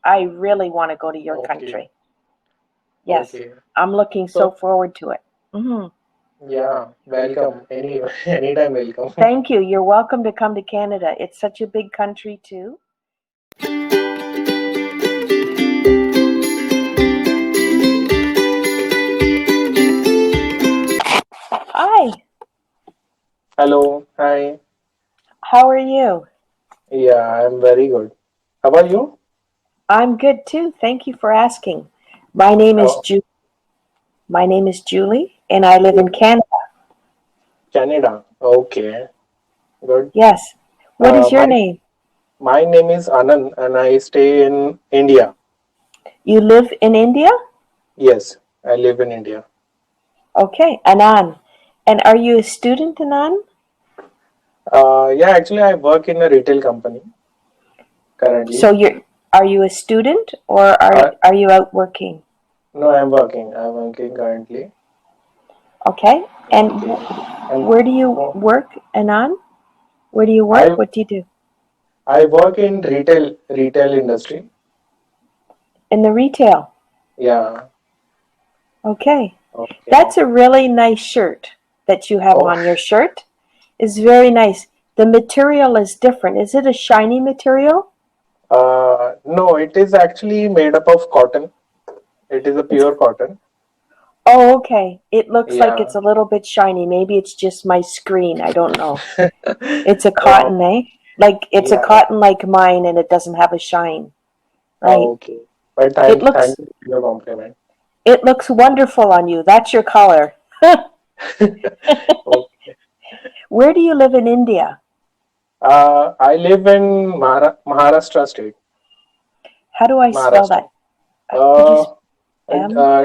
I really want to go to your Okay, country. Yes, okay. I'm looking so So forward to it. Hmm. yeah, welcome. Anytime welcome. Thank you. You're welcome to come to Canada. It's such a big country, too. Hi, Hello, hi. how are you? Yeah, I'm very good. How are you? I'm good, too. Thank you for asking. My name is Oh, Ju- My name is Julie, and I live in Canada. Canada. Okay, good. Yes. What Uh, is your my name? my name is Anand, and I stay in India. You live in India? Yes, I live in India. Okay, Anand. And are you a student, Anand? Yeah, actually, I work in a retail company So currently. are you a student or Uh, are you out working? no, I'm working. I'm working currently. Okay. And Okay, and where do you well, work, Anand? Where do you work? I What do you do? I work in retail industry. In the retail. Yeah. Okay. Okay. That's a really nice shirt that you have Oh, on. Your shirt is very nice. The material is different. Is it a shiny material? no, it is actually made up of cotton. It is a It's pure cotton. Oh, okay. It looks like it's Yeah. a little bit shiny. Maybe it's just my screen. I don't know. It's a Oh, cotton, eh? Like it's a yeah. cotton like mine and it doesn't have a shine. Right. Okay. But It thank looks you for your compliment. it looks wonderful on you. That's your color. Okay. Where do you live in India? I live in Maharashtra state. How do I spell Maharashtra. that? Could you Uh, spell? uh,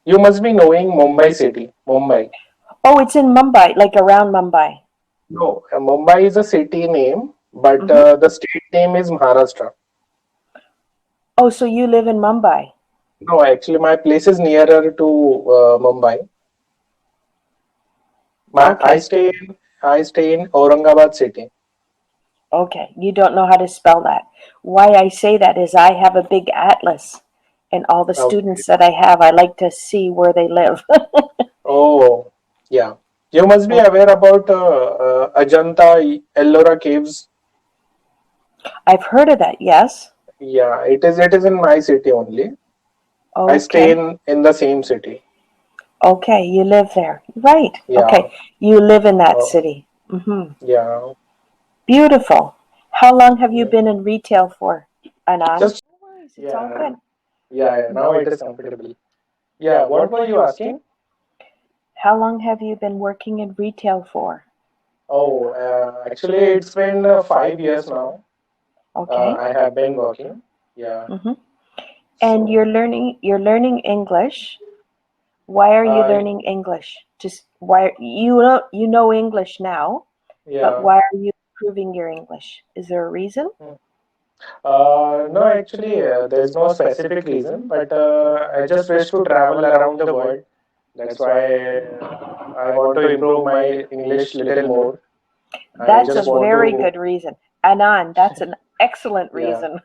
you must be knowing Mumbai city. Mumbai. Oh, it's in Mumbai, like around Mumbai. No, Mumbai is a city name, but Hmm. the state name is Maharashtra. Oh, so you live in Mumbai. No, actually, my place is nearer to Mumbai. Okay. I stay in Aurangabad city. Okay. You don't know how to spell that. Why I say that is I have a big atlas and all the Okay. students that I have, I like to see where they live. Oh, yeah. You must be aware about Ajanta Ellora caves. I've heard of that, yes. Yeah, it is in my city only. I stay Okay. in the same city. Okay, you live there. Right. Yeah. Okay. You live in that Oh, city. yeah. Beautiful. How long have you Yeah. been in retail for, Anand? Just No worries, it's all yeah. good. Yeah. Now it is comfortable. Yeah. What were you asking? How long have you been working in retail for? Oh, actually, it's been 5 years now. Okay. I have been working. Yeah. Hmm. And So, you're learning English. Why are you uh, learning English? Just why you know English now, but yeah. why are you improving your English? Is there a reason? No, actually, there's no specific reason, but I just wish to travel around the world. That's why I want to improve my English little more. I That's a just want very to, good reason. Anand, that's an excellent yeah. reason.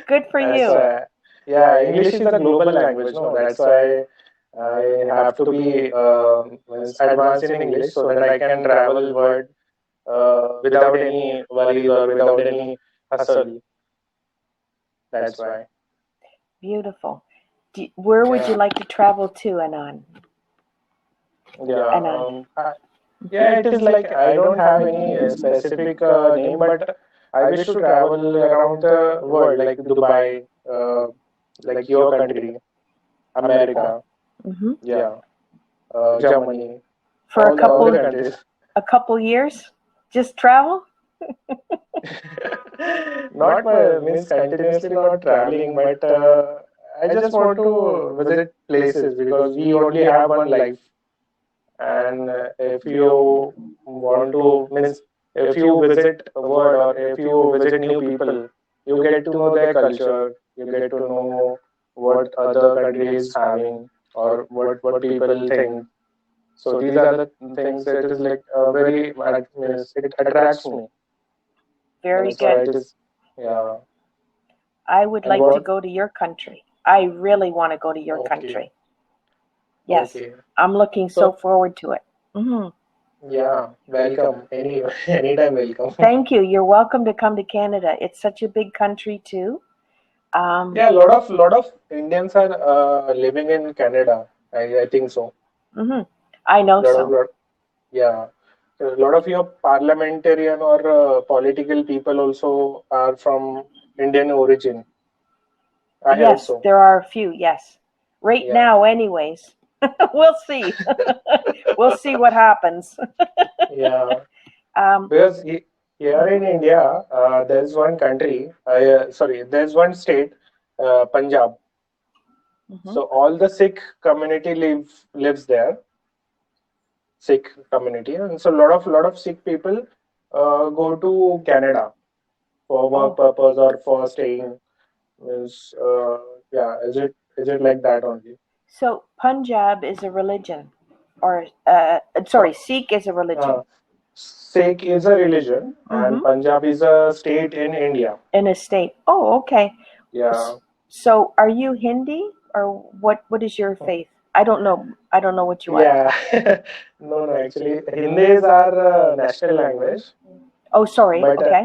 Good for That's you. why, yeah, English is a global language, no? That's why I have to be means advanced in English so that I can travel world without any worries or without any hustle. That's why. Beautiful. Where would you Yeah. like to travel to, Anand? Yeah, Anand. yeah, it is like I don't have any specific name, but I wish to travel around the world, like Dubai, like your country, America, Hmm. yeah, Germany, For a all the couple countries. a couple years? Just travel? Not means continuously not traveling, but I just want to visit places because we only have one life. And if you want to means if you visit a world or if you visit new people, you get to know their culture, you get to know what other country is having or what people think. So these are the things that is like very means it attracts me. Very That's why good. it is, yeah. I would And like to what? go to your country. I really want to go to your Okay, country. Yes, okay. I'm looking so So forward to it. Hmm. yeah, welcome. Anytime welcome. Thank you. You're welcome to come to Canada. It's such a big country too. Yeah, lot of Indians are living in Canada. I think so. Hmm. I know Lot of so. lot. Yeah. A lot of your parliamentarian or political people also are from Indian origin. I heard Yes, so. there are a few. Yes, right Yeah, now, anyways. We'll see. We'll see what happens. yeah. Um, Because here in India, there's one country. Sorry, there's one state, Punjab. mhm. So all the Sikh community lives there. Sikh community, and so lot of Sikh people go to Canada for work Oh, purpose or for staying. Is yeah, is it like that only? so Punjab is a religion, or sorry, So, Sikh is a religion. uh, Sikh is a religion, Mm-hmm. and Punjab is a state in India. In a state. Oh, okay. Yeah. So, are you Hindi, or what is your faith? I don't know. I don't know what you are. Yeah. No, no. Actually, Hindi is our national language, Oh, sorry. but Okay.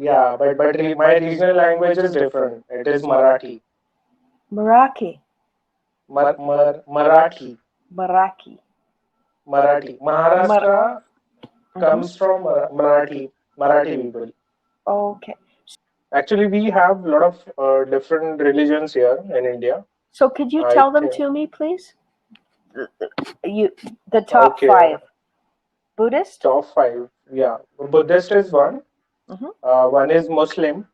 yeah, but my regional language is different. It is Marathi. Marathi. Marathi. Marathi. Marathi. Mar. Maharashtra Mhm. comes from Marathi people. Okay. Actually, we have a lot of different religions here in India. So, could you I tell them think. to me, please? You the top Okay, five. Buddhist. top five. Yeah, Buddhist is one. Mhm. One is Muslim, Mhm.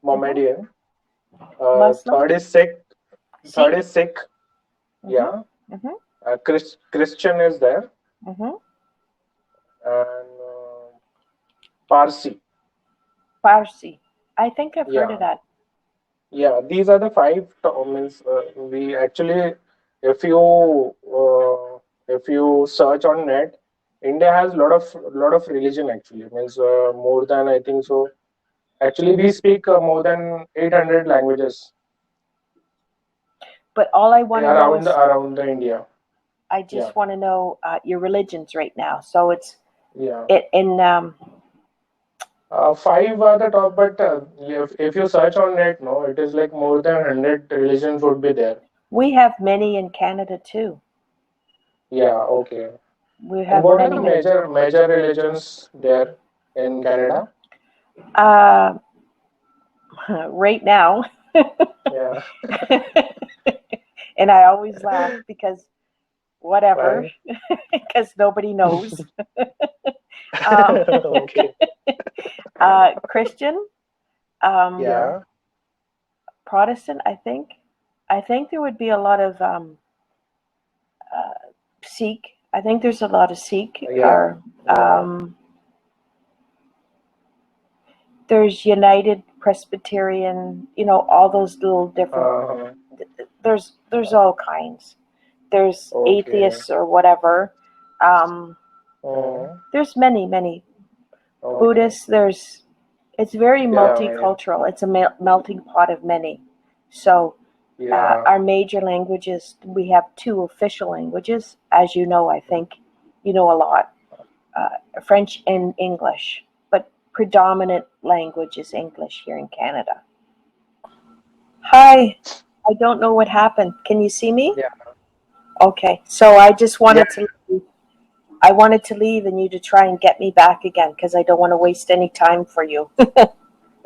Mohammedan. Muslim. Third is Sikh. Third Sikh. is Sikh. Mhm. Yeah. Mhm. Christian is there, Mhm. and Parsi. Farsi. I think I've heard of Yeah. that. Yeah, these are the five means we actually, if you search on net, India has lot of religion actually. Means more than I think so. Actually, we speak more than 800 languages But all I want to know around is, around the India. I Yeah, just want to know your religions right now. So it's yeah. it in Five are the top, but if you search on net, no, it is like more than 100 religions would be there. we have many in Canada too. Yeah, okay. We And have what are many the many. major religions there in Canada? Uh, right now, Yeah. and I always laugh because whatever, Why? because nobody knows. um, Okay. Christian, um, Yeah. Protestant. I think. I think there would be a lot of Sikh. I think there's a lot of Sikh. Yeah. Or Yeah. there's United Presbyterian. You know, all those little different. Uh-huh. There's all kinds. There's Okay. atheists or whatever. Um, Uh-huh. there's many Okay. Buddhists. There's it's very Yeah. Yeah. multicultural. It's a melting pot of many. So Yeah. our major languages, we have two official languages, as you know. I think you know a lot, French and English, but predominant language is English here in Canada. Hi, I don't know what happened. Can you see me? Yeah. Okay, so I just Yeah. wanted to leave. I wanted to leave and you to try and get me back again because I don't want to waste any time for you.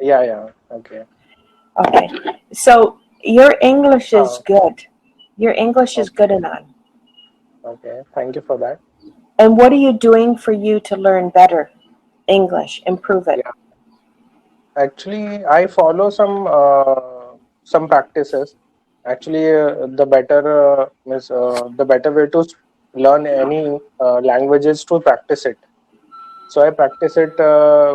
Yeah. Yeah. Okay. Okay, so your English is Uh, good. Your English is good okay. enough. Okay. Thank you for that. And what are you doing for you to learn better English, improve it? Yeah. Actually, I follow some practices. Actually, the better way to learn any language is to practice it. So I practice it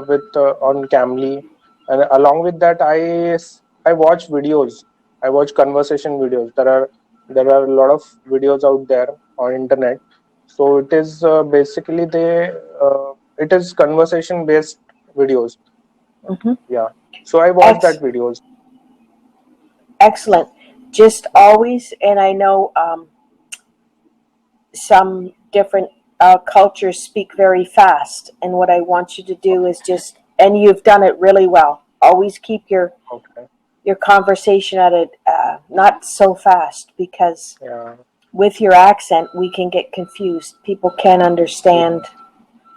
with on Cambly, and along with that, I watch videos. I watch conversation videos. There are a lot of videos out there on internet. So it is basically it is conversation based videos. Hmm. Yeah. So I watched that Ex- videos. Excellent. Just always, and I know some different cultures speak very fast. And what I want you to do is just, and you've done it really well. Always keep Okay. your conversation at it not so fast, because Yeah. with your accent we can get confused. People can't understand.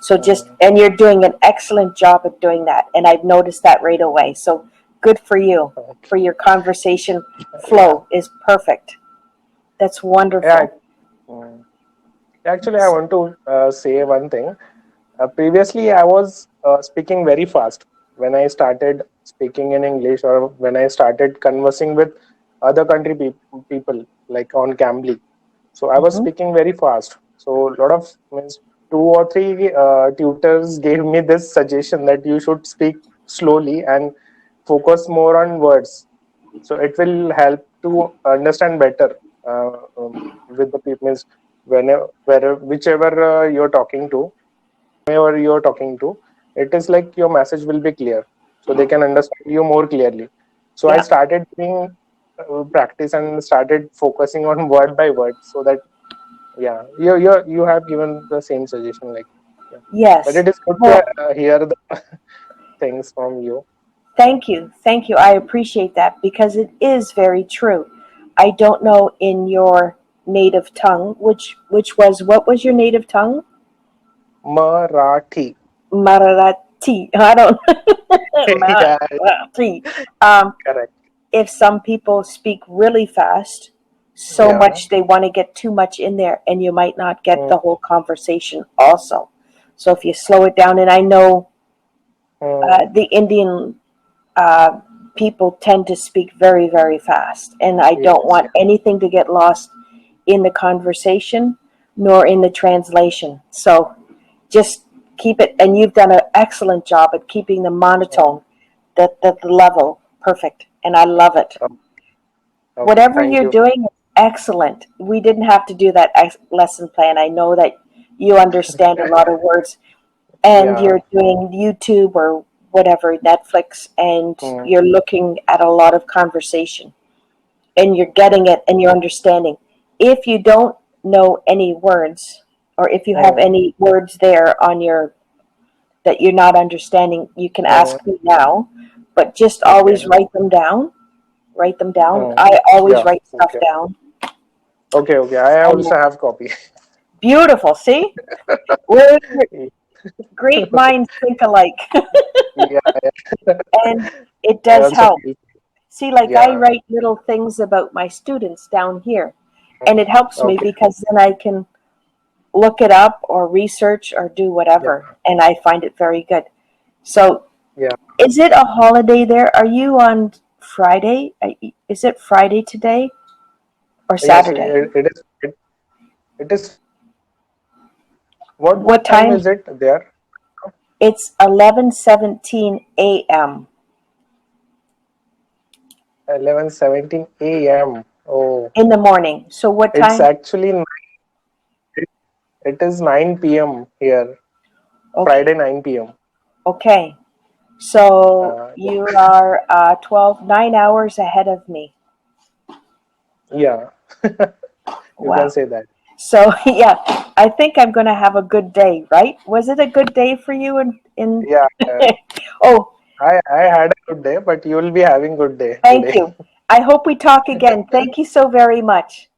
So just, Mm. and you're doing an excellent job of doing that. And I've noticed that right away. So good for you. Okay. For your conversation Yeah. flow is perfect. That's Yeah. wonderful. Mm. Actually, I want to say one thing. Previously, I was speaking very fast when I started speaking in English, or when I started conversing with other country people, like on Cambly. So I was Hmm. speaking very fast. So a lot of means two or three tutors gave me this suggestion that you should speak slowly and focus more on words. So it will help to understand better with the people. Means wherever, whichever you're talking to, whoever you're talking to, it is like your message will be clear, so they can understand you more clearly. So I Yeah. started doing practice and started focusing on word by word, so that yeah, you have given the same suggestion, like yeah. But Yes. it is good to Well, hear the things from you. Yeah. thank you. Thank you. I appreciate that because it is very true. I don't know in your native tongue, which was, what was your native tongue? Marathi. Marathi. I don't Yeah, Marathi. Um, correct. if some people speak really fast, so Yeah. much they want to get too much in there, and you might not get Mm, the whole conversation also. So if you slow it down, and I know mm, the Indian uh, people tend to speak very, very fast, and I don't yes. want anything to get lost in the conversation nor in the translation. So just keep it, and you've done an excellent job at keeping the Yeah. monotone, the level perfect, and I love it. Oh, okay. Whatever Thank you're you. doing is excellent. We didn't have to do that lesson plan. I know that you understand a lot of words, and Yeah. you're doing YouTube or whatever, Netflix, and Mm, you're looking at a lot of conversation, and you're getting yeah. it and you're understanding. If you don't know any words, or if you have Mm, any words there on your that you're not understanding, you can mm, ask me now, but just always okay. write them down. Write them down. Mm, I always yeah. write stuff Okay. down. Okay. Okay. I And also have copy. beautiful. See, we're great minds think alike, Yeah. and it I does also help. feel. See, like I Yeah. write little things about my students down here, and it helps me Okay. because then I can look it up or research or do Yeah. whatever, and I find it very good. So, Yeah. is it a holiday there? Are you on Friday? Is it Friday today or Yes. Saturday? It is. It is. What What time time? is it there? It's 11:17 a.m. 11:17 a.m. Oh, in the morning. So what it's time? actually it, it is 9 p.m. here. Okay. Friday 9 p.m. Okay. So Yeah. you are 9 hours ahead of me. Yeah. You can Wow. say that. So yeah, I think I'm going to have a good day, right? Was it a good day for you in Yeah. Oh, I had a good day, but you will be having good day thank today. you. I hope we talk again. Thank you so very much.